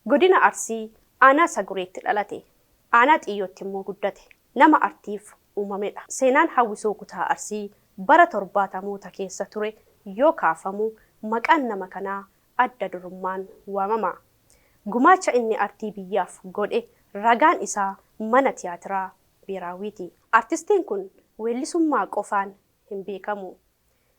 Godina Arsii aanaa Sagureetti dhalate. Aanaa Xiyyootti immoo guddate. Nama artiif uumamedha. Seenaan hawwisoo kutaa Arsii bara 70moota keessa ture yoo kaafamu maqaan nama kanaa adda durummaan waamama. Gumaacha inni artii biyyaaf godhe ragaan isaa mana tiyaatiraa Biiraawiiti. Artistiin kun weellisummaa qofaan hin beekamu.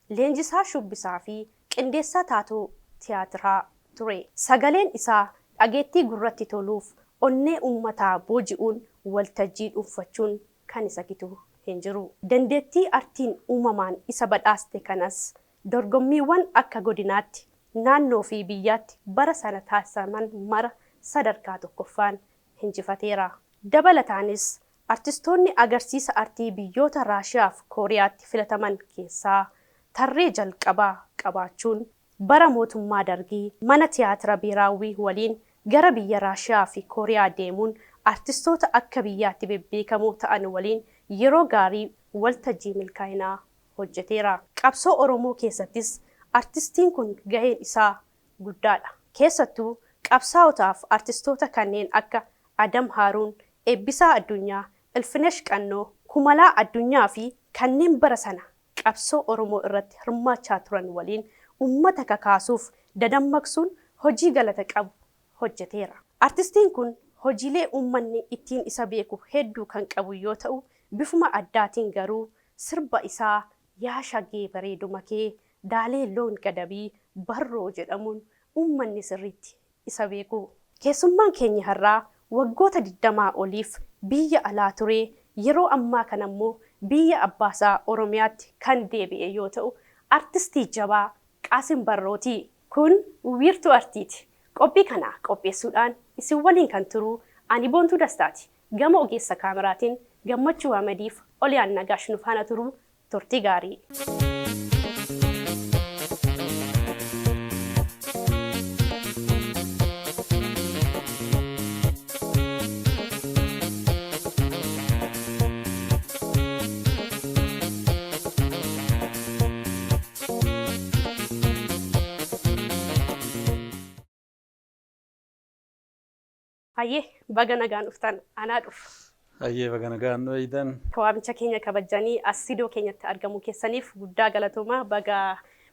Leenjisaa shubbisaa fi qindeessaa taatoo tiyaatiraa ture. Sagaleen isaa dhageettii gurratti toluuf onnee uummataa booji'uun waltajjii dhuunfachuun kan isa gitu hin jiru. Dandeettii artiin uumamaan isa badhaaste kanas dorgommiiwwan akka godinaatti naannoo fi biyyaatti bara sana taasisaman mara sadarkaa tokkoffaan injifateera. Dabalataanis artistoonni agarsiisa artii biyyoota Raashiyaa fi Kooriyaatti filataman keessaa tarree jalqabaa qabaachuun bara mootummaa Dargii mana tiyaatira Biiraawii waliin gara biyya Raashiyaa fi Kooriyaa deemuun artistoota akka biyyaatti bebbeekamoo ta'an waliin yeroo gaarii waltajjii milkaa'inaa hojjeteera. Qabsoo Oromoo keessattis artistiin kun gaheen isaa guddaadha. Keessattuu qabsaa'otaaf artistoota kanneen akka Adam Haaruun, Eebbisaa Addunyaa, Ilfinesh Qannoo, Kumalaa Addunyaa fi kanneen bara sana qabsoo Oromoo irratti hirmaachaa turan waliin uummata kakaasuuf dadammaqsuun hojii galata qabu hojjeteera. Artistiin kun hojiilee uummanni ittiin isa beeku hedduu kan qabu yoo ta'u, bifuma addaatiin garuu sirba isaa yaa shaggee bareeduma kee daalee loon gadabii barroo jedhamuun uummanni sirriitti isa beeku. Keessummaan keenya har'aa waggoota 20 oliif biyya alaa ture, yeroo ammaa kana immoo biyya abbaasaa Oromiyaatti kan deebi'e yoo ta'u, artistii jabaa Qaasim Barrooti. Kun wiirtuu artiiti. Qophii kana qopheessuudhaan isin waliin kan turu ani Boontuu Dastaati. Gama ogeessa kaameraatiin Gammachuu Ahmadiif Oliyaan Nagaash nu faana turu turtii gaarii. Hayyee baga nagaan dhuftan anaa dhufu. Hayyee baga nagaan nu eeydan. Waamicha keenya kabajanii asidoo keenyatti argamu keessaniif guddaa galatoomaa. Baga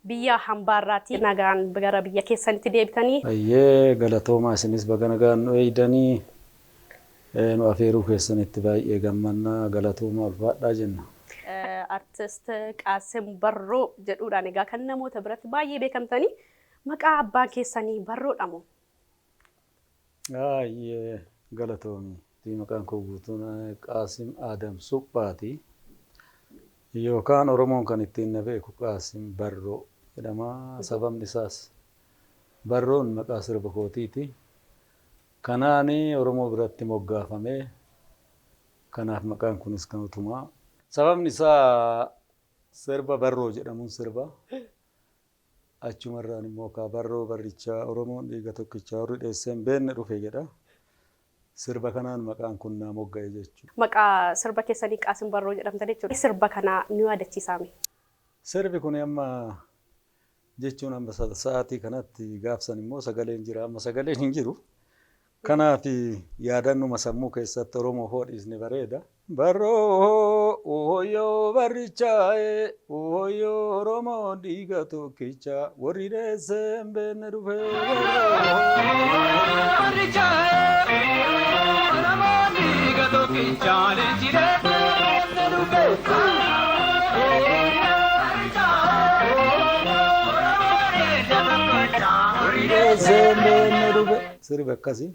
biyya hambaarraatti nagaan gara biyya keessanitti deebitanii. Hayyee galatoomaa isinis baga nagaan nu eeydanii nu afeeruu keessanitti baay'ee gammannaa galatoomaa ulfaadhaa jenna. Artist Qaasim Barroo jedhuudhaan egaa kan namoota biratti baay'ee beekamtanii maqaa abbaan keessanii Barroodha moo? Hayyee galatoomii. Maqaan koo guutuun Qaasim Adam Suphaati. Yookaan Oromoon kan ittiin na beeku Qaasim Barroo jedhama. Sababni isaas Barroon maqaa sirba kootiiti. Kanaani Oromoo biratti moggaafame. Kanaaf maqaan kunis kan utumaa. Sababni isaa sirba Barroo jedhamuun sirba. Achumarraan immoo Barroo barrichaa Oromoon dhiiga tokkichaa warri dheesseen beenne dhufe jedha. Sirba kanaan maqaan kun naa mogga'e jechuudha. Maqaa sirba keessanii Qaasim Barroo jedhamtan jechuudha. Sirba kana ni yaadachiisame. Sirbi kun amma jechuun amma sa'aatii kanatti gaafsan immoo sagaleen jira. Amma sagaleen hin jiru. Kanaaf yaadannuma sammuu keessatti Oromoo hoodhiisne bareeda. Barroo ooyoo barrichaa'e ooyoo Oromoo dhiiga tokkichaa warri dheesseen beenne dhufe. Sirbi akkasii.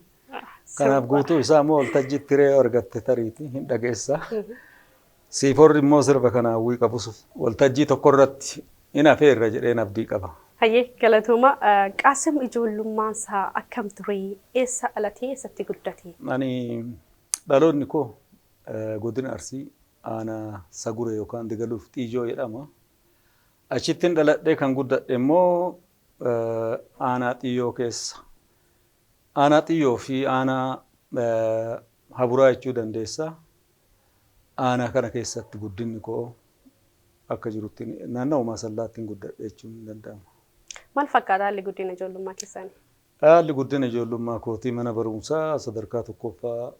Kanaaf guutuu isaa immoo waltajjiitti tiree argatte tariiti hin dhageessa. Siiforri immoo sirba kana hawwii qabus waltajjii tokko irratti hin hafeerra jedheen abdii qaba. Hayyee galatooma. Qaasim ijoollummaan isaa akkam ture? Eessa dhalatee eessatti guddate? Ani dhaloonni koo godina Arsii aanaa Saguree yookaan Digaluuf Xiijoo jedhama. Achittiin dhaladhee kan guddadhe immoo aanaa Xiyyoo keessa. Aanaa Xiyyoo fi aanaa Haburaa jechuu dandeessa. Aanaa kana keessatti guddinni koo akka jirutti naanna'uma sallaattiin guddadhe jechuun ni danda'ama. Maal fakkaata haalli guddina ijoollummaa keessanii? Haalli guddina ijoollummaa kootii mana barumsaa sadarkaa tokkoffaa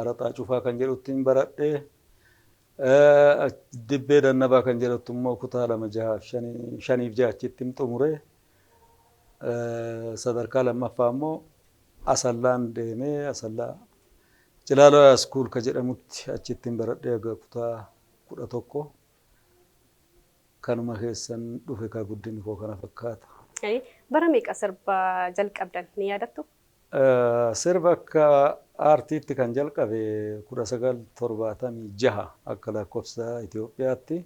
Araxaa Cufaa kan jedhutti baradhe. Dibbee Dannabaa kan jedhutti immoo kutaa 2-5 achitti xumure. Sadarkaa lammaffaa immoo Asallaan deemee Asallaa Cilaaloo Iskuul kan jedhamutti achitti baradhe kutaa 11. Kanuma keessan dhufe ka guddinni koo kana fakkaata. Bara meeqa sirba jalqabdan ni yaadattu? Sirba akka aartiitti kan jalqabe 1976 akka lakkoofsa Itoophiyaatti.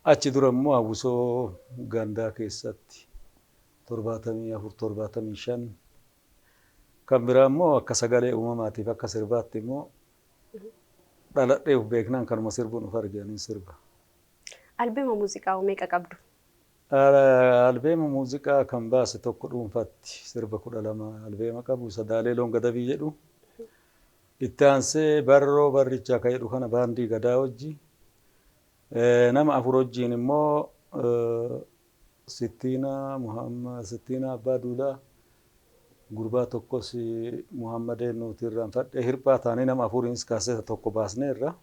Achi dura immoo hawwisoo gandaa keessatti 74-75. Kan biraa immoo akka sagalee uumamaatiif akka sirbaatti immoo dhaladhee beeknaan kanuma sirbuun of arganii sirba. Albeema muuziqaa meeqa qabdu? Albeema muuziqaa kan baase tokko dhuunfatti sirba 12 albeema qabu Sadaalee Loongadabii jedhu. Itti aansee Barroo Barrichaa kan jedhu kana baandii gadaa wajji. Nama 4 wajjiin immoo Sittiina Abbaa Duulaa gurbaa tokkos Muhammadeen nuti irraan fadhee hirphaa taanii nama 4inis kaasee tokko baasneerra.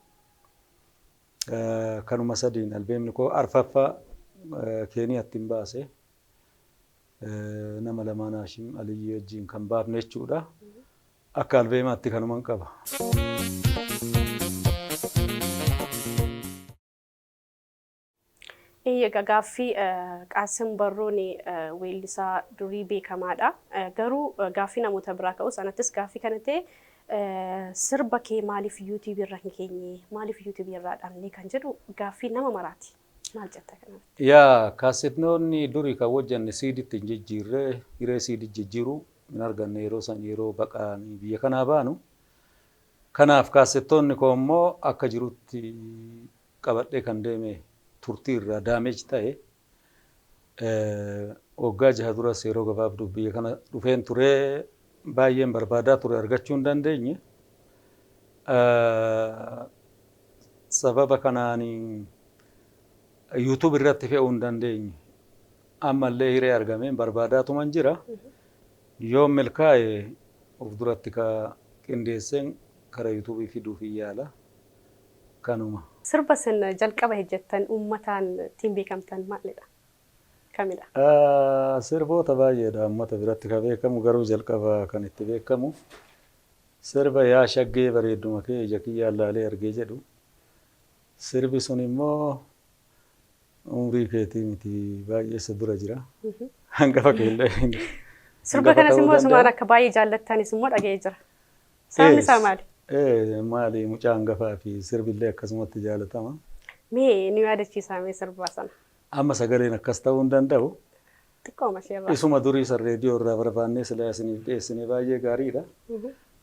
Kanuma sadiin albeemni koo arfaffaa Keeniyaatti baase nama lamaan Haashim Aliyyi wajjin kan baafne jechuudha. Akka albeemaatti kanuman qaba. Gaaffii Qaasim Barroon weellisaa durii beekamaadha. Garuu gaaffii namoota biraa ka'u sanattis gaaffii kana ta'e sirba kee maaliif YouTube irra hin keenye maaliif YouTube irraa dhabne kan jedhu gaaffii nama maraati. Maal jetta kanatti? Yaa kaasetnoonni durii kan hojjanne siiditti hin jijjiirree hiree siidii jijjiiruu hin arganne yeroo san yeroo baqaanii biyya kanaa baanu. Kanaaf kaasettoonni koo immoo akka jirutti qabadhee kan deeme turtii irraa daameej ta'e. Waggaa 6 duras yeroo gabaabduu biyya kana dhufeen turee baay'een barbaadaa ture argachuu hin dandeenye. Sababa kanaanii YouTube irratti fe'uu hin dandeenye. Ammallee hiree argameen barbaadaatuman jira. Yoo milkaa'e of duratti ka qindeesseen kara YouTube fiduuf yaala. Kanuma. Sirba sin jalqaba hojjettan uummataan ittiin beekamtan maalidha? Kamidha? Sirboota baay'eedha uummata biratti kan beekamu garuu jalqaba kan itti beekamu. Sirba yaa shaggee bareedduma kee ija kiyyaan laalee argee jedhu. Sirbi sun immoo umrii keetii miti baay'ee isa dura jira. Hangafa keellee. Sirba kanas immoo sumaan akka baay'ee jaallattanis immoo dhaga'ee jira. Sababni isaa maali? Maali mucaa hangafaa fi sirbillee akkasumatti jaallatama. Mee ni yaadachiisaa mee sirba sana? Amma sagaleen akkas ta'uu hin danda'u. Xiqqooma sheerraa. Isuma durii san reediyoo irraa barbaannee silaa isiniif dhiyeessine baay'ee gaariidha.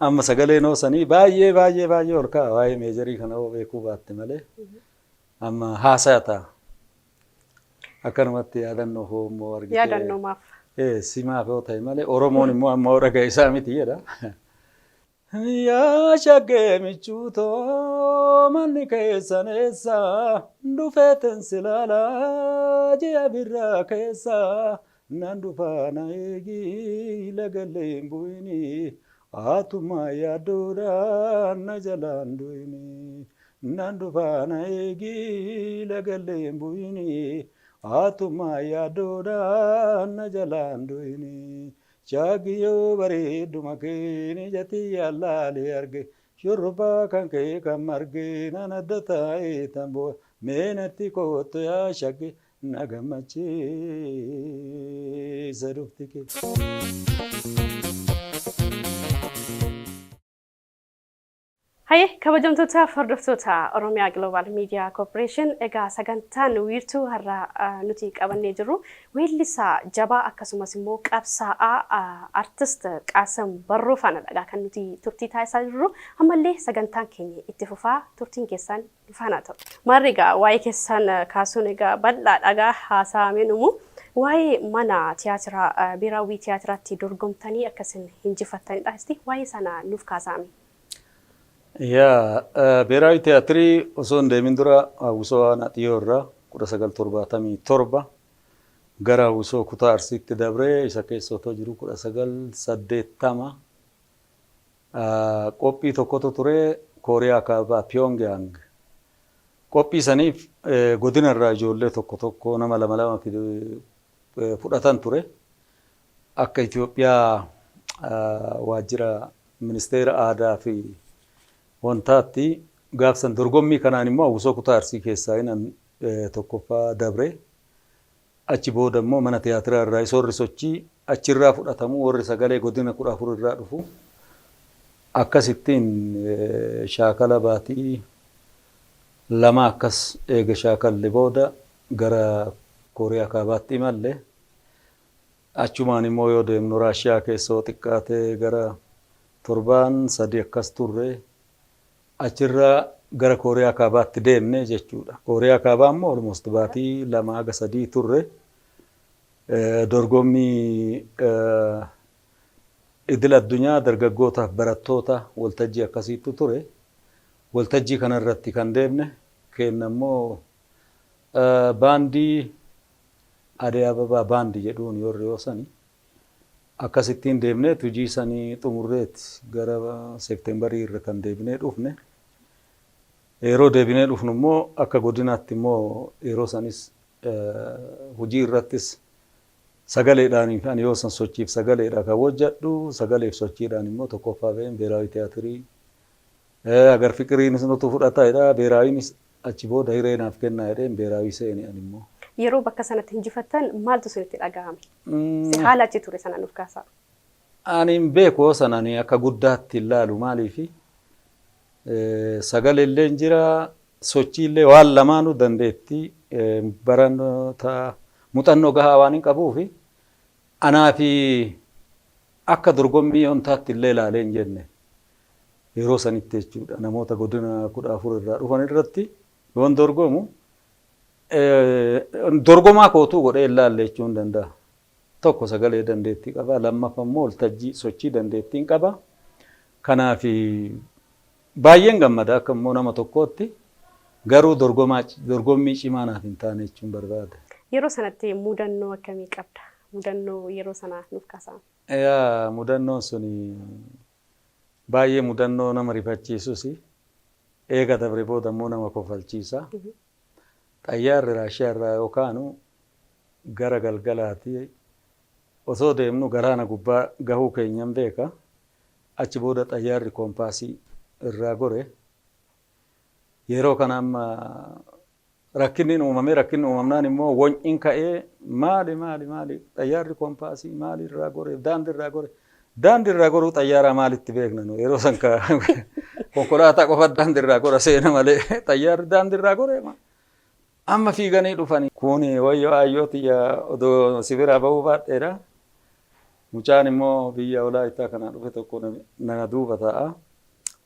Amma sagaleen hoosanii baay'ee ol ka'a waa'ee meejarii kana hoo beekuu baatte malee. Amma haasaa ta'a. Akkanumatti yaadannoo hoo immoo argite. Yaadannoomaaf. Simaaf yoo ta'e malee Oromoon immoo amma hoo dhaga'e isaa miti jedha. Yaa shaggee michuutoo manni keessan eessa dhufeeten silaalaa ji'a birraa keessa nan dhufaana eegi lagallee hin bu'ini haatuma yaaddoodhaan na jalaan du'ini nan dhufaana eegi lagallee hin bu'ini haatuma yaaddoodhaan na jalaan du'ini. Shaggiyoo bareedduma kee ni jati yaalaalee arge shurrubbaa kan kee kan marge nan adda taa'ee tamboo meenatti kootu yaa shagge na gammachiisa dhufti kee. Haye kabajamtoota hordoftoota Oromiyaa Global Media Corporation egaa sagantaan wiirtuu har'a nuti qabannee jirru weellisaa jabaa akkasumas immoo qabsaa'aa artist Qaasim Barroo faana kan nuti turtii taasisaa jirru ammallee sagantaan keenya itti fufaa turtiin keessan faana ta'u. Maarri egaa waa'ee keessan kaasuun egaa bal'aadha haasaameen umu waa'ee mana tiyaatiraa biiraawwii tiyaatiraatti dorgomtanii akkasiin injifattanidha. Isti waa'ee sana nuuf kaasaame. Yaa biiraawi tiyaatirii osoo hin deemin dura hawwisoo waan dhiyoo irraa 1977 gara Hawwisoo kutaa Arsiitti dabree isa keessa otoo jiru 1980 qophii tokkotu ture Kooriyaa Kaabaa Pyongyang. Qophii saniif godina irraa ijoollee tokko nama lama fudhatan ture. Akka Itoophiyaa waajjira ministeera aadaa fi wantaatti gaafsan dorgommii kanaan immoo Hawwisoo kutaa Arsii keessaa inni tokkoffaa dabre. Achi booda immoo mana tiyaatiraa irraa isoorri sochii achirraa fudhatamu warri sagalee godina 14 irraa dhufu. Akkasittiin shaakala baatii lama akkas eega shaakalli booda gara Kooriyaa Kaabaatti imalle. Achumaan immoo yoo deemnu Raashiyaa keessoo xiqqaatee gara 7 akkas turre. Achirraa gara Kooriyaa Kaabaatti deemne jechuudha. Kooriyaa Kaabaa immoo almost baatii 2-3 turre. Dorgommii idil addunyaa dargaggootaaf barattoota waltajjii akkasiitu ture. Waltajjii kanarratti kan deemne kenna immoo baandii Adee Ababaa baandii jedhuun yoo sani akkasittiin deemne tujii sanii xumurreeti gara Seektembarii irra kan deebinee dhufne. Yeroo deebinee dhufnu immoo akka godinaatti immoo yeroo sanis hojii irrattis sagaleedhaan ani yoo san sochiif sagaleedha kan hojjedhu sagaleef sochiidhaan immoo tokkoffaa ba'een Beeraawi Tiyaatirii agar fikiriinis nutu fudhataadha Beeraawiinis achi booda hireenaaf kennaa jedheen Beeraawii seeni ani immoo. Yeroo bakka sanatti injifattan maaltu isinitti dhagahame? Haala achi ture sana nuuf kaasaa. Ani hin beeku sanani akka guddaatti ilaalu maaliifi sagalee jira sochiillee waan lamaanuu dandeetti barannoota muuxannoo gahaa waan hin qabuufi anaa fi akka dorgommii wantaatti illee ilaalee hin jenne yeroo sanitti jechuudha namoota godina 14 irraa dhufan irratti yoon dorgomu dorgomaa kootuu godhee ilaalle jechuun danda'a. Tokko sagalee dandeettii qaba lammaffaa immoo waltajjii sochii dandeettiin qaba. Kanaaf baay'een gammada akka immoo nama tokkootti garuu dorgommii cimaa naaf hin taane jechuun barbaada. Yeroo sanatti mudannoo akkamii qabda? Mudannoo yeroo sanaa nuuf kaasaa. Mudannoon suni baay'ee mudannoo nama rifachiisus eega dabre booda immoo nama kofalchiisa. Xayyaarri Raashiyaa irraa yookaan gara galgalaatti osoo deemnu galaana gubbaa gahuu keenyan beeka. Achi booda xayyaarri koompaasii irraa gore. Yeroo kana amma rakkinni uumamnaan immoo won'iin ka'ee maali xayyaarri koompaasii maali irraa gore daandii irraa goruu xayyaaraa maalitti beekna nu yeroo san konkolaataa qofa daandii irraa gora seena malee xayyaarri daandii irraa gore amma fiiganii dhufanii kun wayyoo ayyooti odoo sibiraa bahuu baadheedha. Mucaan immoo biyya Walaayittaa kana dhufe tokko na duuba ta'a.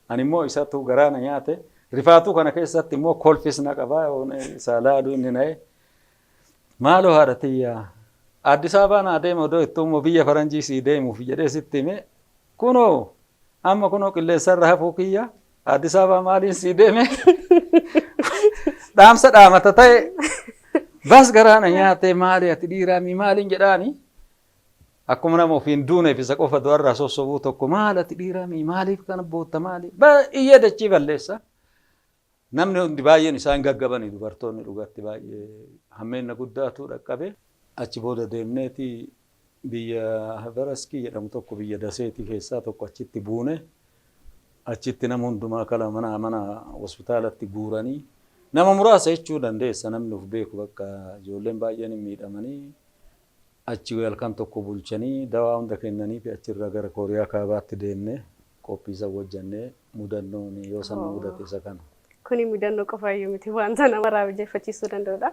Ani immoo isatu garaana nyaate. Rifaatuu kana keessatti immoo kolfis na qabaa saalaaduu inni na'e. Maaloo haadha tiyyaa Addis Ababaan adeema odoo ittuu biyya faranjii sii deemuuf jedhee sitti hime. Kunoo amma kunoo qilleensarra hafuu kiyya Addis Ababaa maaliin sii deeme? Dhaamsa dhaamata ta'e bas garaana nyaate maali ati dhiiraami maaliin jedhaani? Akkuma nama ofiin duuneef isa qofa du'arraa sossobuu tokko maal ati dhiiraami maaliif kana bootta maali? Iyyee dachii balleessa. Namni hundi baay'een isaan gaggabanii dubartoonni dhugatti baay'ee hammeenna guddaatu dhaqqabe. Achi booda deemneeti biyya Habaraskii jedhamu tokko biyya Daseetii keessaa tokko achitti buune. Achitti nama hundumaa kala mana hospitaalatti guuranii nama muraasa jechuu dandeessa namni of beeku bakka ijoolleen baay'een miidhamanii achi halkan tokko bulchanii dawaa hunda kennanii fi achirraa gara Kooriyaa Kaabaatti deemne qophii isa hojjannee mudannoon yoo san mudate isa kana. Kuni mudannoo qofa iyyuu miti wanta nama raawwachiisuu danda'udha.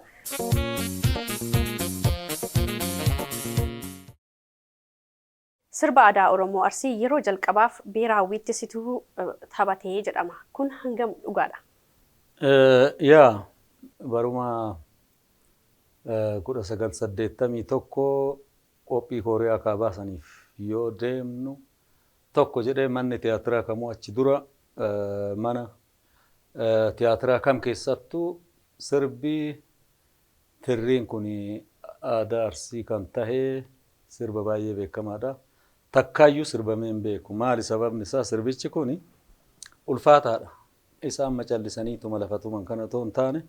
Sirba aadaa Oromoo Arsii yeroo jalqabaaf Beeraawwiitti situu taphatee jedhama. Kun hangam dhugaadha? Baruma 1981 qophii Kooriyaa Kaabaa saniif yoo deemnu tokko jedhee manni tiyaatiraa kamuu achi dura mana tiyaatiraa kam keessattuu sirbii tirriin kun aadaa Arsii kan tahe sirba baay'ee beekamaadha. Takkaayyuu sirbamee hin beeku. Maali sababni isaa? Sirbichi kun ulfaataadha. Isaan macallisaniituma lafatuman kana otoo hin taane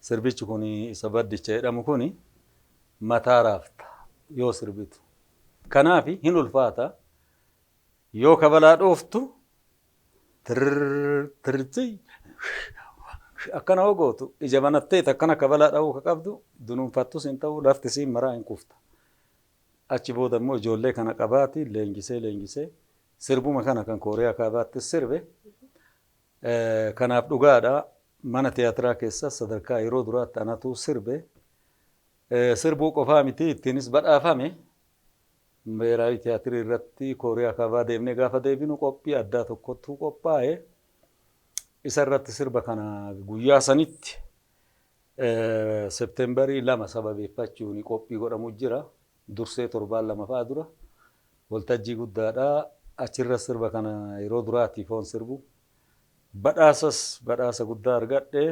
sirbichi kun isa baddicha jedhamu kun mataa raafta yoo sirbitu. Kanaaf hin ulfaata. Yoo kabalaa dhooftu tirtii akkana hogootu ija banattee akkana kabalaa dha'uu ka qabdu dunuunfattus hin ta'u lafti siin maraa hin kufta. Achi booda immoo ijoollee kana qabaati leenjisee sirbuma kana kan Kooriyaa kaabaattis sirbe. Kanaaf dhugaadha mana tiyaatiraa keessa sadarkaa yeroo duraatti anatu sirbe. Sirbuu qofaa miti ittiinis badhaafame. Beeraawi tiyaatirii irratti Kooriyaa kaabaa deemnee gaafa deebinu qophii addaa tokkotu qophaa'e. Isa irratti sirba kana guyyaa sanitti Seepteembarii 2 sababeeffachuun qophii godhamu jira. Dursee 7 fa'aa dura waltajjii guddaadha. Achirra sirba kana yeroo duraatiif oon sirbu. Badhaasa guddaa argadhe.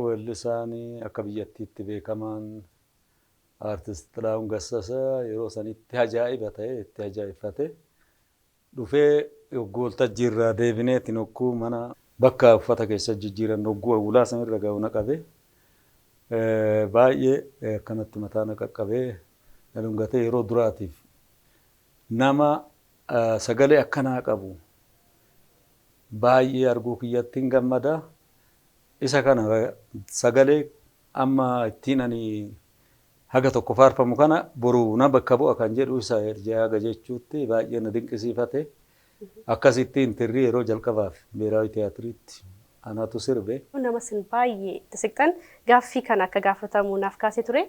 Weellisaanii akka biyyattiitti beekamaan Artist Xilahuun Gassasee yeroo sanitti ajaa'iba ta'e itti ajaa'ibfate. Dhufee waltajjii irraa deebineetiin hogguu mana bakka uffata keessa jijjiiran hogguu awwaalaa sanirra ga'u naqabe. Baay'ee akkanatti mataa na qaqqabee na dhungatee yeroo duraatiif nama sagalee akkanaa qabu baay'ee arguu kiyyatti hin gammada. Isa kana sagalee amma ittiin ani haga tokko faarfamu kana boruu na bakka bu'a kan jedhu isa erjaaga jechuutti baay'ee na dinqisiifate. Akkasittiin tirrii yeroo jalqabaaf Beeraawi tiyaatiriitti anatu sirbe. Nama sin baay'ee itti siqtan gaaffii kana akka gaafatamu naaf kaasee ture.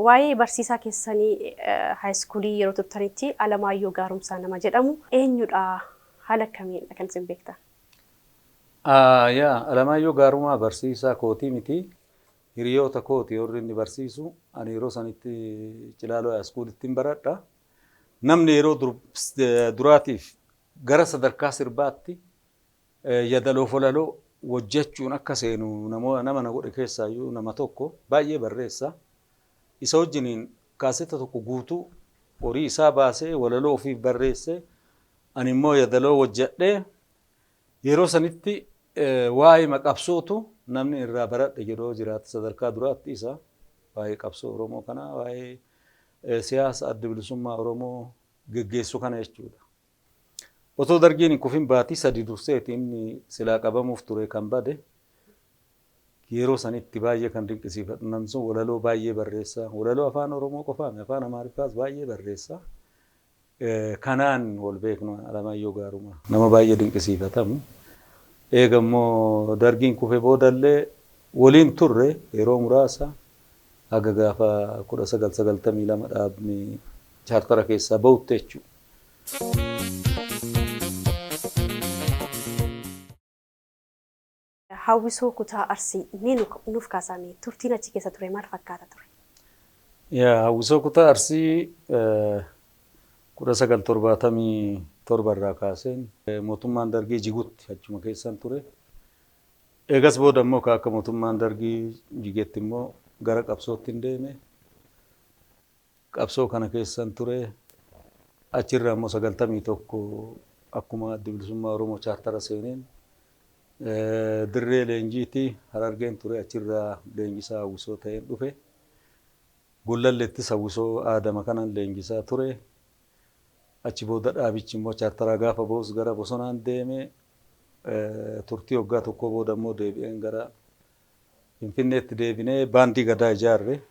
Waa'ee barsiisaa keessanii haayiskuulii yeroo turtanitti Alamaayyoo Gaarumsaa nama jedhamu eenyudha? Haala akkamiidha kan isin beektan? Alamaayyoo Gaarumaa barsiisaa kootii miti. Hiriyoota kooti warri inni barsiisu. Ani yeroo sanitti Cilaaloo haayiskuulittiin baradha. Namni yeroo duraatiif gara sadarkaa sirbaatti yadaloo folaloo hojjechuun akka seenu nama na godhe keessaayyuu nama tokko baay'ee barreessa. Isa wajjiniin kaasetta tokko guutuu horii isaa baasee walaloo ofiif barreesse. Ani immoo yadaloo hojjedhee yeroo sanitti waa'ee maqabsootu namni irraa baradhe yeroo jiraatu sadarkaa duraatti isa waa'ee qabsoo Oromoo kana waa'ee siyaasa adda bilisummaa Oromoo geggeessu kana jechuudha. Otoo dargiin hin kufin baatii 3 durseetiin silaa qabamuuf ture kan bade. Yeroo sanitti baay'ee kan dinqisiifadhu namni sun walaloo baay'ee barreessa. Walaloo afaan Oromoo qofaami afaan Amaariffaas baay'ee barreessa. Kanaan wal beeknu Alamaayyoo Gaarumaa nama baay'ee dinqisiifatamu. Eegammoo dargiin kufe boodallee waliin turre yeroo muraasa haga gaafa 1992 dhaabni chaartara keessaa ba'utti jechuudha. Hawwisoo kutaa Arsii mee nuuf kaasame turtiin achi keessa ture maal fakkaata ture? Hawwisoo kutaa Arsii 1977 irraa kaaseen mootummaan dargii jigutti achuma keessan ture. Eegas booda immoo akka mootummaan dargii jigetti immoo gara qabsootti hin deeme. Qabsoo kana keessan ture. Achirraa immoo 91 akkuma adda bilisummaa Oromoo chaartara seeneen dirree leenjiitti Harargeen ture achirraa leenjisaa hawwisoo ta'een dhufe. Gullalleettis hawwisoo aadama kanan leenjisaa ture. Achi booda dhaabichi immoo chaartaraa gaafa ba'us gara bosonaan deeme. Turtii waggaa tokko booda immoo deebi'een gara Finfinneetti deebinee baandii gadaa ijaarre.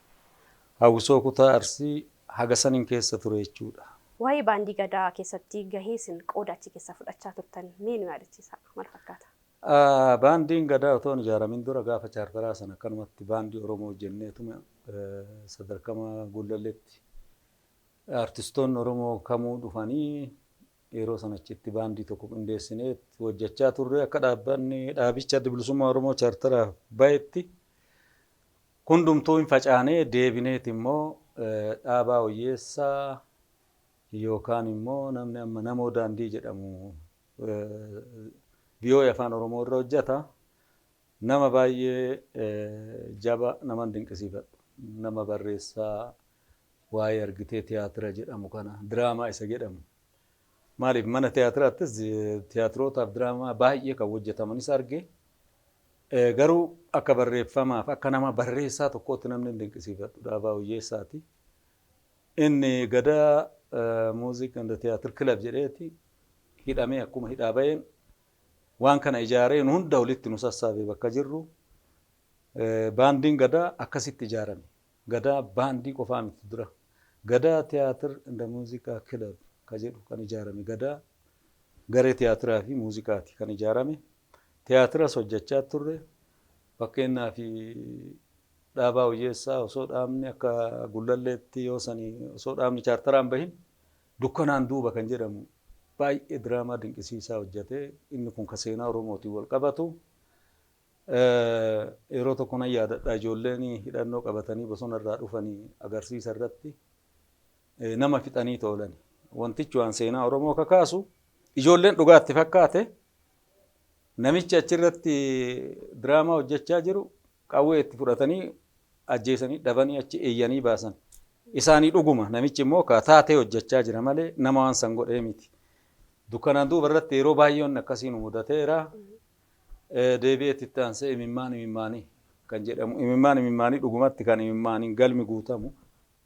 Hawwisoo kutaa Arsii haga saniin keessa ture jechuudha. Waa'ee baandii gadaa keessatti gahee isin qooda achi keessa fudhachaa turtan mee nu yaadachiisa maal fakkaata? Baandiin gadaa otoo hin ijaaramin dura gaafa chaartaraa sana akkanumatti baandii Oromoo hojjenneetuma sadarkama Gullalleetti artistoonni Oromoo kamuu dhufanii yeroo sanachitti baandii tokko qindeessineet hojjechaa turre akka dhaabicha adda bilisummaa Oromoo chaartaraaf bahetti hundumtuu hin facaanee deebineet immoo dhaabaa Oyyeessaa yookaan immoo namni amma namoo daandii jedhamu biyyoota afaan Oromoo irra hojjeta. nama baay'ee jaba nama dinqisiifadhu. Nama barreessaa waa'ee argitee tiyaatira jedhamu kana diraamaa isa jedhamu. Maaliif mana tiyaatiraattis tiyaatirootaaf diraamaa baay'ee kan hojjetamanis arge. Garuu akka barreeffamaaf akka nama barreessaa tokkootti namni dinqisiifadhu Dhaabaa Wayyeessaati. Inni Gadaa muuziqaa and tiyaatir kilab jedheeti hidhamee akkuma hidhaa baheen waan kana ijaaree nu hunda walitti nu sassaabee bakka jirru baandiin Gadaa akkasitti ijaarame. Gadaa baandii qofaa miti dura. Gadaa tiyaatir and muuziqaa kilab kan jedhu kan ijaarame. Gadaa garee tiyaatiraa fi muuziqaati kan ijaarame. Tiyaatiras hojjechaa turre fakkeenyaa fi Dhaabaa Wayyeessaa osoo dhaabni akka Gullalleetti yoo sanii osoo dhaabni chaartaraan bahin dukkanaan duuba kan jedhamu baay'ee diraamaa dinqisiisaa hojjetee inni kun ka seenaa Oromootiin wal qabatu. Yeroo tokko nan yaadadha ijoolleen hidhannoo qabatanii bosonarraa dhufanii agarsiisa irratti nama fixanii toolan. Wantichi waan seenaa Oromoo kakaasu ijoolleen dhugaatti fakkaate namichi achirratti diraamaa hojjechaa jiru qawwee itti fudhatanii ajjeesanii dhabanii achi eeyyanii baasan. Isaanii dhuguma namichi immoo taatee hojjechaa jira malee nama waan san godhee miti. Dukkanaan duuba irratti yeroo baay'een akkasiin mudateera. Deebi'eetti itti aansee imimmaanii kan jedhamu. Imimmaanii dhugumatti kan imimmaaniin galmi guutamu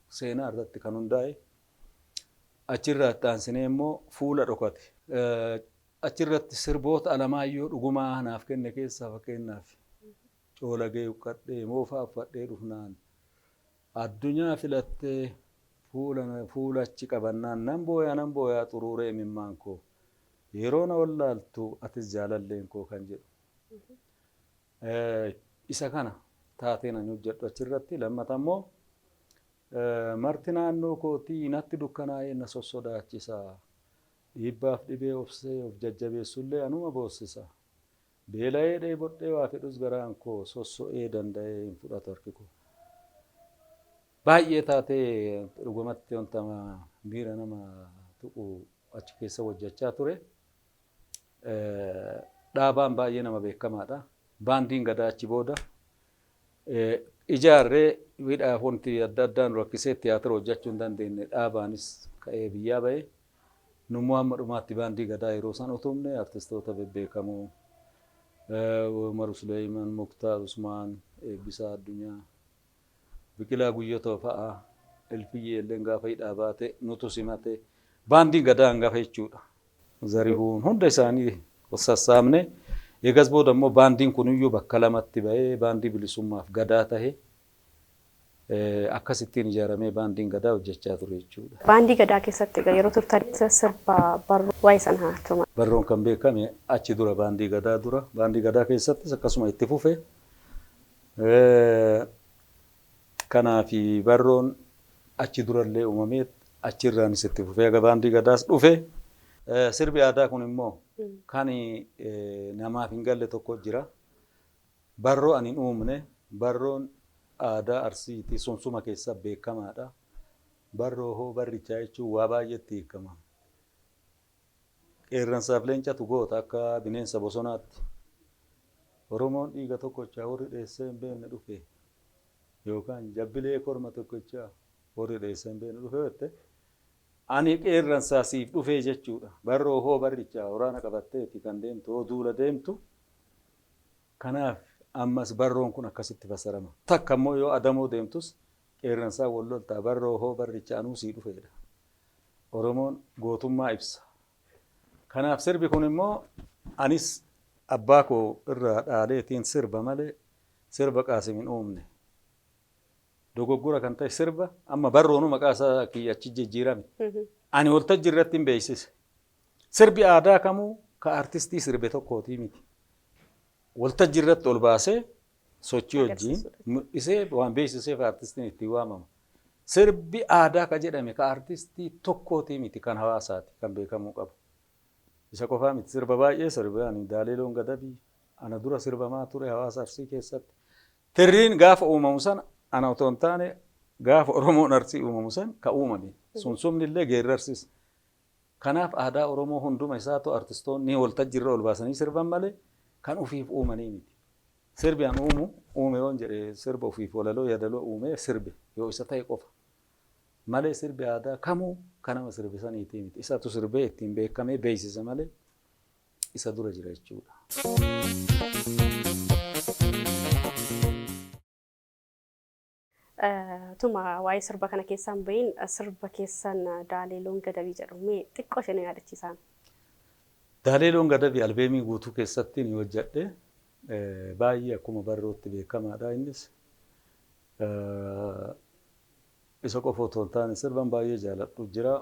seenaa irratti kan hundaa'e. Achirraa itti aansinee immoo fuula dhokate. Achirratti sirboota Alamaayyoo dhugumaa naaf kenne keessaa fakkeenyaaf Coolagee uqqadhee moofaa uffadhee dhufnaan addunyaa filattee fuula achi qabannaan nan booyaa xuruuree imimmaan koo yeroo na wallaaltu atis jaalalleen koo kan jedhu. Isa kana taatee nan hojjedhu achirratti. Lammata immoo marti naannoo kootii natti dukkanaa'ee na sossodaachisaa. Dhiibbaaf dhibee obsee of jajjabeessullee anuma boossisa. Beela'ee dheebodhee waa fedhus garaan koo sosso'ee danda'ee hin fudhatu harki koo. Baay'ee taatee dhugumatti wanta miira nama tuqu achi keessa hojjechaa ture. Dhaabaan baay'ee nama beekamaadha. Baandiin Gadaa achi booda ijaarree hidhaaf wanti adda addaan rakkisee tiyaatira hojjechuu hin dandeenye dhaabaanis ka'ee biyyaa ba'e. Nummoo amma dhumaatti baandii Gadaa yeroo san utumne artistoota bebbeekamoo Umar Suleyman, Muktaar Usmaan, Eebbisaa Addunyaa, Biqilaa Guyyotoo fa'aa Elfiyyee illee gaafa hidhaa baate nutu simate baandiin Gadaa hangafa jechuudha. Zarihuun hunda isaanii sassaabne. Eegas booda immoo baandiin kuniyyuu bakka lamatti ba'ee baandii bilisummaaf Gadaa tahe akkasittiin ijaaramee baandiin Gadaa hojjechaa ture jechuudha. Baandii Gadaa keessatti yeroo turtan sirba barruu waa'ee sanaa turma. Barroon kan beekame achi dura baandii Gadaa dura. Baandii Gadaa keessattis akkasuma itti fufe. Kanaaf barroon achi durallee uumamee achirraanis itti fufee aga baandii Gadaas dhufe. Sirbi aadaa kun immoo kan namaaf hin galle tokko jira. Barroo ani hin uumne. Barroon aadaa Arsiiti Sunsuma keessa beekamaadha. Barroo hoo barrichaa jechuun waa baay'eetti hiikama. Qeerransaaf leencatu goota akka bineensa bosonaatti. Oromoon dhiiga tokkochaa warri dheessee hin beekne dhufe yookaan jabbilee korma tokkochaa warri dheessee hin beekne dhufe jette. Ani qeerransaa siif dhufee jechuudha. Barroo hoo barrichaa waraana qabatteeti kan deemtu hoo duula deemtu. Kanaaf ammas barroon kun akkasitti fassarama. Takka immoo yoo adamoo deemtus qeerransaa wal loltaa barroo hoo barrichaa anuu sii dhufeedha. Oromoon gootummaa ibsa. Kanaaf sirbi kun immoo anis abbaa koo irraa dhaaleetiin sirba malee sirba Qaasim hin uumne. Dogoggora kan ta'e sirba amma barroonu maqaa isaa kiyyachi jijjiirame. Ani waltajjii irratti hin beeksise. Sirbi aadaa kamuu ka artistii sirbe tokkootii miti. Waltajjii irratti ol baasee sochii wajjin isee waan beeksiseef artistiin itti waamama. Sirbi aadaa ka jedhame ka artistii tokkootii miti kan hawaasaati kan beekamuu qabu. Isa qofaa miti sirba baay'ee sirbe ani Daaleeloon Gadabii ana dura sirbamaa ture hawaasa Arsii keessatti. Tirriin gaafa uumamu sana ana otoo hin taane gaafa Oromoon Arsii uumamu sana ka uumame. Sunsumni illee geerrarsisa. Kanaaf aadaa Oromoo hunduma isaatu artistoonni waltajjii irra ol baasanii sirban malee kan ufiif uumanii miti. sirbi an uume yoon jedhe sirba ofiif walaloo yaadaloo uume sirbi yoo isa ta'e qofa malee sirbi aadaa kamuu kanama sirbisaniitii miti isatu sirbee ittiin beekamee beeksisa malee isa dura jira jechuudha. Tuma waa'ee sirba kana keessaan bahin sirba keessan Daaleeloon Gadabii jedhu mee xiqqoo ishee yaadachiisan. Daaleeloon Gadabii albeemii guutuu keessatti ni hojjedhe baay'ee akkuma barrootti beekamaadha innis. Isa qofa otoo hin taane sirban baay'ee jaaladhu jira.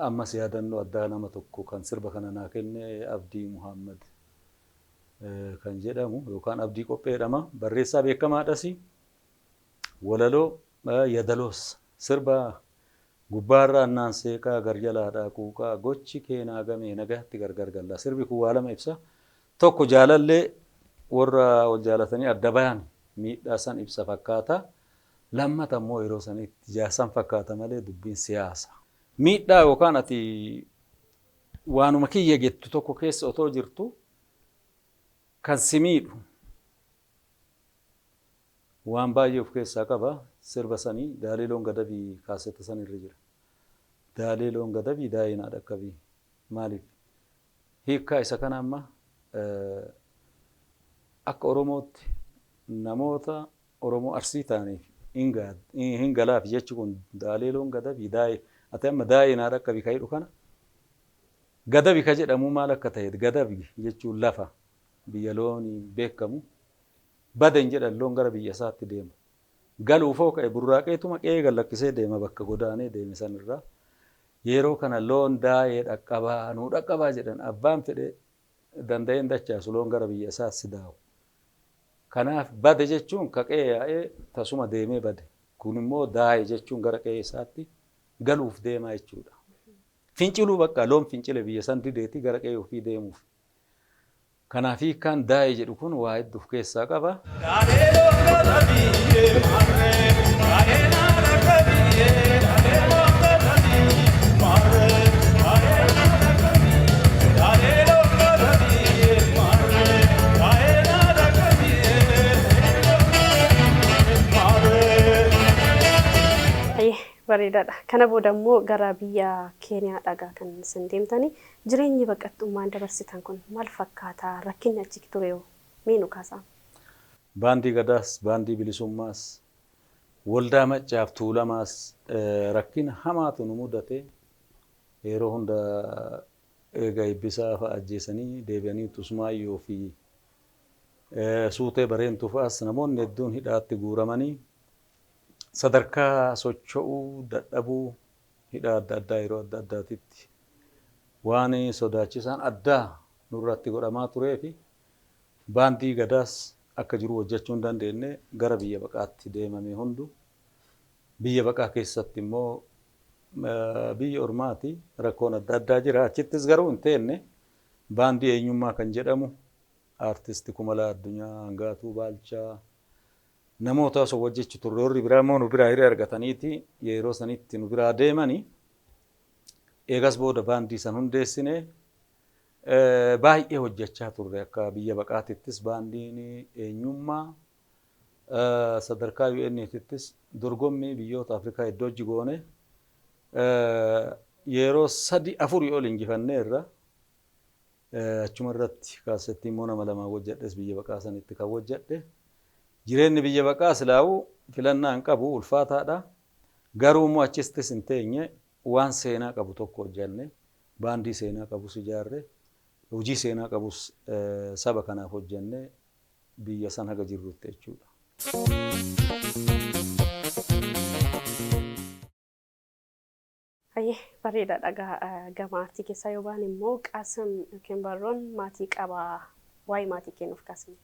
Ammas yaadannoo addaa nama tokko kan sirba kana naa kenne Abdii Muhammad kan jedhamu yookaan Abdii Qopheedhama barreessaa beekamaadhas. Walaloo yadaloos sirba gubbaarraa annaan seeqaa garjalaadhaa quuqaa gochi keenaa gamee nagaatti gargar gallaa sirbi kun waa lama ibsa. Tokko jaalallee warra wal jaalatanii adda bayan miidhaa san ibsa fakkaata. Lammata immoo yeroo sanitti jaasan fakkaata malee dubbiin siyaasa. Miidhaa yookaan ati waanuma kiyya jettu tokko keessa otoo jirtu kan si miidhu waan baay'ee of keessaa qaba sirba sanii Daaleeloon Gadabii kaasetta san irra jira. Daaleeloon Gadabii daa'inaa dhaqqabii maaliif hiikkaa isa kana amma akka Oromootti namoota Oromoo Arsii ta'aniif hin galaaf jechi kun Daaleeloon Gadabii daa'e ati amma daa'inaa dhaqqabii ka jedhu kana Gadabii ka jedhamu maal akka ta'e Gadabii jechuun lafa biyya loonii beekamu baden jedhan loon gara biyya isaatti deemu. Galuufoo ka'e burraaqeetuma qe'ee gallakkisee deema bakka godaanee deeme sanirraa. Yeroo kana loon daa'ee dhaqqabaa nuu dhaqqabaa jedhan abbaan fedhe danda'een dachaasu loon gara biyya isaatti daa'u. Kanaaf bade jechuun ka qe'ee yaa'ee tasuma deemee bade. Kun immoo daa'e jechuun gara qe'ee isaatti galuuf deemaa jechuudha. Finciluu bakka loon fincile biyya san dideetii gara qe'ee ofii deemuuf. Kanaaf hiikkaan daa'e jedhu kun waa hedduu of keessaa qaba. Bareedaadha. Kana booda immoo gara biyya Keeniyaa dhagaa kan isin deemtanii jireenyi baqattummaan dabarsitan kun maal fakkaata? Rakkinni achi ture yoo mee nu kaasaa? Baandii Gadaas, baandii Bilisummaas, waldaa Maccaaf Tuulamaas rakkina hamaatu nu mudate yeroo hunda eega Eebbisaa fa'a ajjeesanii deebi'anii Tusmaayyoo fi Suutee Bareentuu fa'as namoonni hedduun hidhaatti guuramanii sadarkaa socho'uu dadhabuu hidhaa adda addaa yeroo adda addaatitti waan sodaachisaan addaa nurratti godhamaa turee fi baandii Gadaas akka jiru hojjechuu hin dandeenye gara biyya baqaatti deemame hundu biyya baqaa keessatti immoo biyya ormaati rakkoon adda addaa jira achittis garuu hin teenne baandii eenyummaa kan jedhamu aartisti Kumalaa Addunyaa Hangaatuu Baalchaa namoota osoo hojjechuu turre warri biraa immoo nu biraa hiree argataniiti yeroo sanitti nu biraa deemanii eegas booda baandii san hundeessine baay'ee hojjechaa turre akka biyya baqaatittis baandiin eenyummaa sadarkaa UN'ttis dorgommii biyyoota Afrikaa iddoo jigoone yeroo 3-4 ol injifanneerra achuma irratti kaasettii immoo nama lamaa hojjedhes biyya baqaa sanitti kan hojjedhe. Jireenyi biyya baqaa silaa'uu filannaa hin qabu ulfaataadha. Garuu immoo achistis hin teenye waan seenaa qabu tokko hojjenne baandii seenaa qabus ijaarre hojii seenaa qabus saba kanaaf hojjenne biyya san haga jirrutti jechuudha. Bareedaadha. Gama aartii keessaa yoo baane immoo Qaasim yookiin Barroon maatii qabaa. Waa'ee maatii kennuuf kaasne.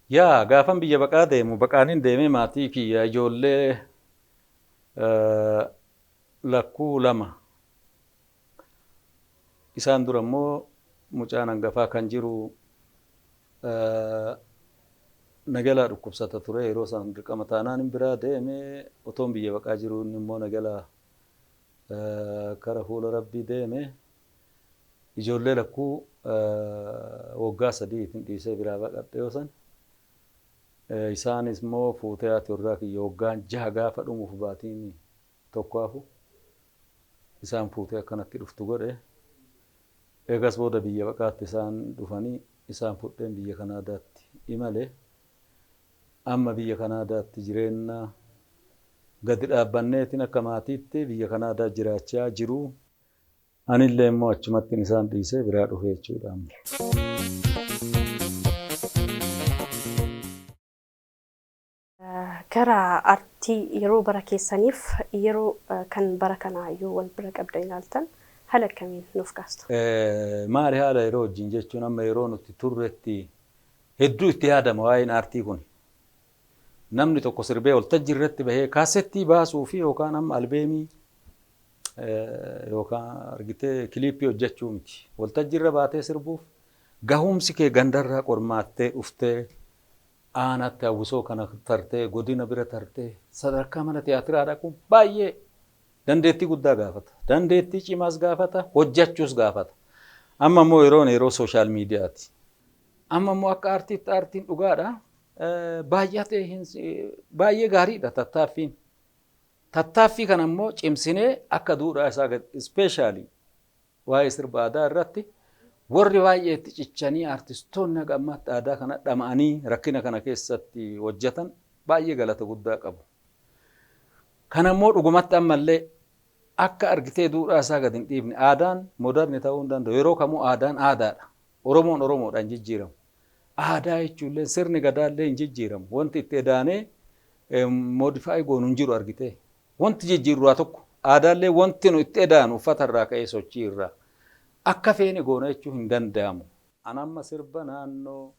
Yaa gaafan biyya baqaa deemu baqaanin deemee maatii kiyya ijoollee lakkuu 2 isaan dura immoo mucaan hangafaa kan jiru nagalaa dhukkubsata ture yeroo san dirqama taanaan hin biraa deemee otoon biyya baqaa jiru immoo nagalaa kara fuula rabbii deeme ijoollee lakkuu waggaa sadiitiin dhiisee biraa baqadhe yoo san isaanis immoo fuutee haati warraa kiyya waggaan 6 gaafa dhumuuf baatiin tokkaafu isaan fuutee akkanatti dhuftu godhe. Eegas booda biyya baqaatti isaan dhufanii isaan fudheen biyya Kanaadaatti imale. Amma biyya Kanaadaatti jireenya gadi dhaabbanneetiin akka maatiitti biyya Kanaadaa jiraachaa jiru. Anillee immoo achumatti isaan dhiisee biraa dhufe jechuudha. Gara artii yeroo bara keessaniif yeroo kan bara kanaa yoo wal bira qabdan ilaaltan haala akkamiin nuuf kaastu? Maali haala yeroo wajjin jechuun amma yeroo nuti turretti hedduu itti yaadama waa'een artii kun. Namni tokko sirbee waltajjii irratti bahee kaasettii baasuu fi yookaan amma albeemii yookaan argitee kiliippii hojjechuu miti. Waltajjii irra baatee sirbuuf gahumsi kee gandarraa qormaattee dhuftee aanatti hawwisoo kana tartee godina bira tartee sadarkaa mana tiyaatiraa dhaquun baay'ee dandeettii guddaa gaafata. Dandeettii cimaas gaafata, hojjechuus gaafata. Amma immoo yeroo sooshaal miidiyaati. Amma immoo akka artiitti artiin dhugaadha. Baay'ee gaariidha tattaaffiin. Tattaaffii kana immoo cimsinee akka duudhaa isaa ispeeshaalii waa'ee sirba aadaa irratti warri baay'ee itti cichanii artistoonni gammaatti aadaa kana dhama'anii rakkina kana keessatti hojjetan baay'ee galata guddaa qabu. Kana immoo dhugumatti ammallee akka argitee duudhaa isaa gad hin dhiifne aadaan moderni ta'uu hin danda'u. Yeroo kamuu aadaan aadaadha. Oromoon Oromoodhaan jijjiiramu. Aadaa jechuullee sirni gadaallee hin jijjiiramu. Wanti itti edaanee modifaayi goonu hin jiru argitee. Wanti jijjiirraa tokko aadaallee wanti nu itti edaanu uffatarraa ka'ee sochii irraa akka feene goona jechuu hin danda'amu. An amma sirba naannoo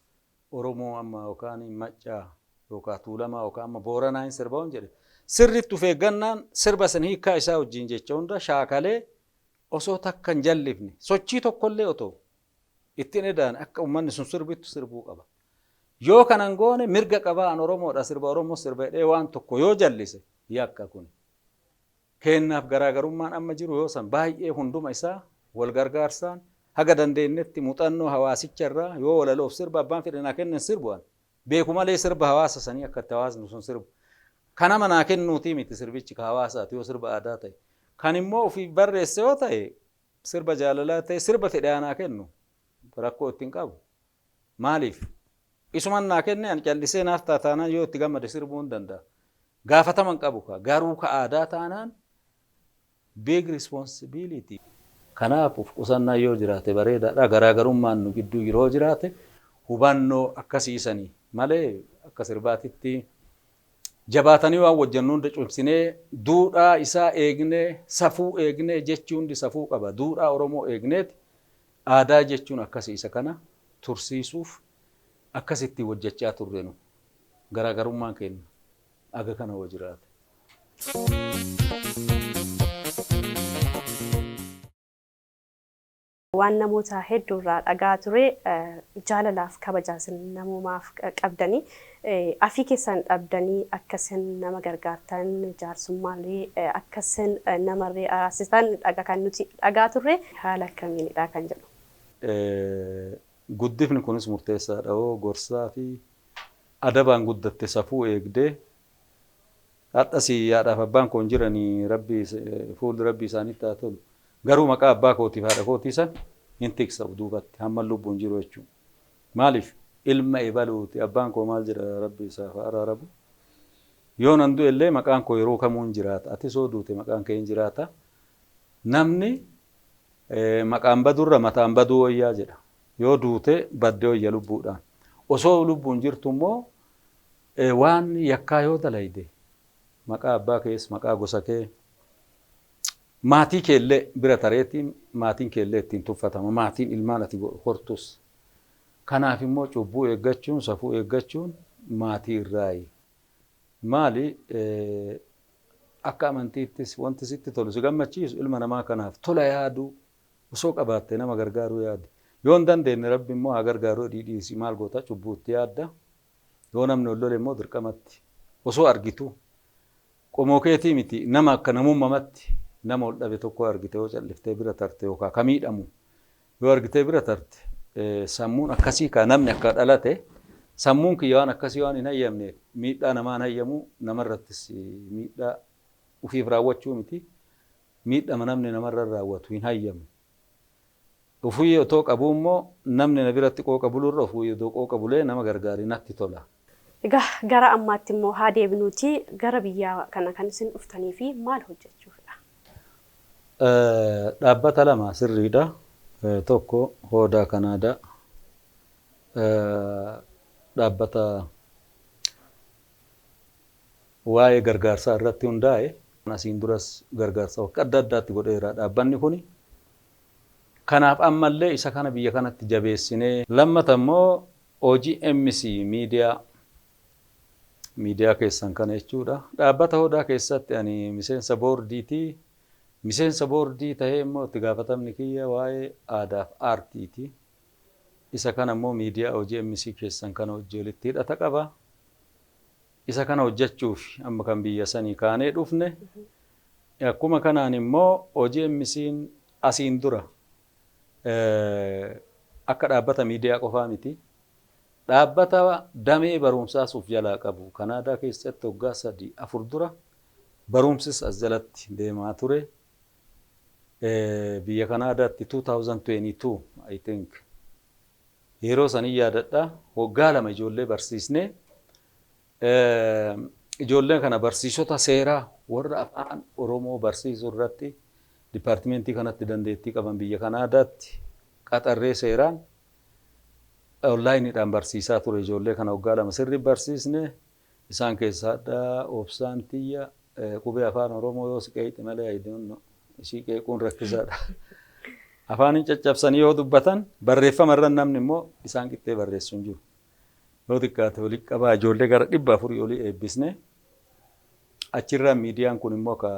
Oromoo amma yookaan Maccaa yookaan Tuulamaa yookaan amma Booranaa hin sirba hin jedhe. Sirriitti of eeggannaan sirba san hiikkaa isaa wajjin jecha hunda shaakalee osoo takka hin jallifne sochii tokkollee otoo ittiin edaan akka uummanni sun sirbittu sirbuu qaba. Yoo kanan goone mirga qabaa an Oromoodha sirba Oromoo sirba jedhee waan tokko yoo jallise yakka kun. Kennaaf garaagarummaan amma jiru yoo san baay'ee hunduma isaa wal gargaarsaan haga dandeenyetti muuxannoo hawaasicha irraa yoo walaloof sirba abbaan fedhanaa kennan sirbu'an beeku malee sirba hawaasa sanii akka itti hawaasni sun sirbu. Kana manaa kennuutii miti sirbichi ka hawaasaati yoo sirba aadaa ta'e. Kan immoo ofii barreesse yoo ta'e sirba jaalalaa ta'e sirba fedhanaa kennu rakkoo ittiin qabu. Maaliif? Isuman naa kenne an callisee naaf taataanaan yoo itti gammade sirbuu hin danda'a. Gaafataman qabu ka garuu ka aadaa taanaan big responsibility. Kanaaf of qusannaa yoo jiraate bareedaadha. Garaagarummaan nu gidduu yeroo jiraate hubannoo akkasiisanii malee akka sirbaatitti jabaatanii waan wajjannu hunda cimsinee duudhaa isaa eegnee safuu eegnee jechuun hundi safuu qaba. Duudhaa Oromoo eegneeti aadaa jechuun akkasiisa kana tursiisuuf akkasitti hojjechaa turre nu garaagarummaan keenya aga kana hoo jiraate. Waan namoota hedduurraa dhagaa ture jaalalaaf kabajaa namumaaf qabdanii afii keessan dhabdanii akkasin nama gargaartan jaarsummallee akkasin namarree araarsitan dhagaa kan nuti dhagaa turre haala akkamiinidha kan jedhu. Guddifni kunis murteessaadha. Gorsaa fi adabaan guddatte safuu eegdee hadhasii yaadhaaf abbaan koon jiranii fuulli rabbii isaaniitti haa tolu. Garuu maqaa abbaa kootiif haadha kootii san hin tiksamu duubatti hamma lubbuun jiru jechuudha. Maaliif ilma ebaluuti abbaan koo maal jedha rabbi isaaf araarabu. Yoo nan du'e illee maqaan koo yeroo kamuu hin jiraata. Ati soo duute maqaan kee hin jiraata. Namni maqaan badurra mataan baduu wayyaa jedha. Yoo duute baddee wayya lubbuudhaan. Osoo lubbuun jirtu immoo waan yakkaa yoo dalayde maqaa abbaa kees maqaa gosa kee maatii keellee bira tareetiin maatiin keellee ittiin tuffatama. Maatiin ilmaan ati hortus. Kanaaf immoo cubbuu eeggachuun safuu eeggachuun maatii irraayi. Maali akka amantiittis wanti sitti tolu si gammachiisu ilma namaa kanaaf tola yaadu osoo qabaatte nama gargaaruu yaadu. Yoo hin dandeenye rabbi immoo haa gargaaruu dhiisi maal goota cubbuutti yaadda. Yoo namni ol lole immoo dirqamatti osoo argitu qomoo keetii miti nama akka namummamatti nama ol dhabe tokko argite yoo calliftee bira tarte yookaan kamiidhamu yoo argitee bira tarte sammuun akkasii ka namni akka dhalate sammuun kiyyaan akkasii waan hin hayyamne miidhaa namaan hayyamu namarrattis miidhaa ufiif raawwachuu miti miidhama namni namarra raawwatu hin hayyamne. Ufii otoo qabu immoo namni na biratti qooqa bulurra ufii otoo qooqa bulee nama gargaari natti tola. Egaa gara ammaatti immoo haa deebinuuti gara biyyaa kana kan isin dhuftanii fi maal hojjechuufidha? Dhaabbata lama sirriidha. Tokko Hoodaa Kanaadaa dhaabbata waa'ee gargaarsaa irratti hundaa'e asiin duras gargaarsa bakka adda addaatti godheera dhaabbanni kuni. Kanaaf ammallee isa kana biyya kanatti jabeessinee lammata immoo OGMC miidiyaa keessan kana jechuudha. Dhaabbata Hoodaa keessatti ani miseensa boordiitii. Miseensa boordii ta'ee immoo itti gaafatamni kiyya waa'ee aadaaf aartiiti. Isa kana immoo miidiyaa OGMC keessan kana hojii walitti hidhata qaba. Isa kana hojjechuuf amma kan biyya sanii kaanee dhufne. Akkuma kanaan immoo OGMC'n asiin dura akka dhaabbata miidiyaa qofaa miti. Dhaabbata damee barumsaas of jalaa qabu. Kanaadaa keessatti waggaa 3-4 dura barumsis as jalatti deemaa ture. Biyya Kanaadaatti 2022 I think yeroo sanii yaadadha waggaa 2 ijoollee barsiisne ijoolleen kana barsiisota seeraa warra afaan Oromoo barsiisuu irratti dipaartimentii kanatti dandeettii qaban biyya Kanaadaatti qaxarree seeraan onlaayiniidhaan barsiisaa ture ijoollee kana waggaa 2 sirrii barsiisne isaan keessaa obsaan tiyya qubee afaan Oromoo yoo siqeeyti malee I don't know. Ishii qeequun rakkisaadha. Afaanin caccabsanii yoo dubbatan barreeffama irra namni immoo isaan qixxee barreessu hin jiru. Yoo xiqqaate walitti qabaa ijoollee gara 400 olii eebbisne achirraa miidiyaan kun immoo ka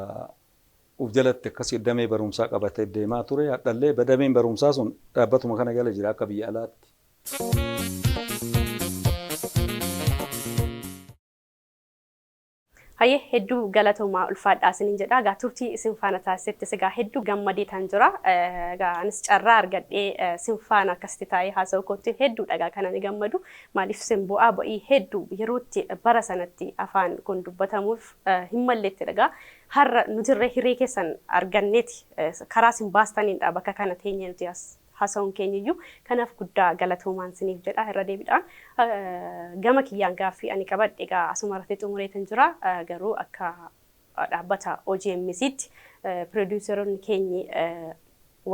uf jalatti akkasii damee barumsaa qabatee deemaa ture. Hadhallee dameen barumsaa sun dhaabbatuma kana jala jira akka biyya alaatti. Hayyee hedduu galatoomaa ulfaadhaa isiniin jedha. Egaa turtii isin faana taasisettis egaa hedduu gammadee tan jira. Egaa anis carraa argadhee isin faana akkasitti taa'ee haasa'uu kootti hedduudha egaa kana ni gammadu. Maaliif isin bu'aa ba'ii hedduu yerootti bara sanatti afaan kun dubbatamuuf hin malleettidha egaa. Har'a nutirree hiree keessan arganneeti karaa isin baastaniidha bakka kana teenyee nuti haasa'uun keenyiyyuu kanaaf guddaa galatoomaan isiniif jedha irra deebiidhaan. Gama kiyyaan gaaffii ani qabadhe egaa asuma irratti xumureetan jira garuu akka dhaabbata OGMC'tti pirooduuseroonni keenyi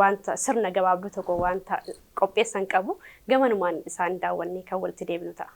wanta sirna gabaabduu tokko wanta qopheessan qabu gamanumaan isaan daawwannee kan walitti deebinu ta'a.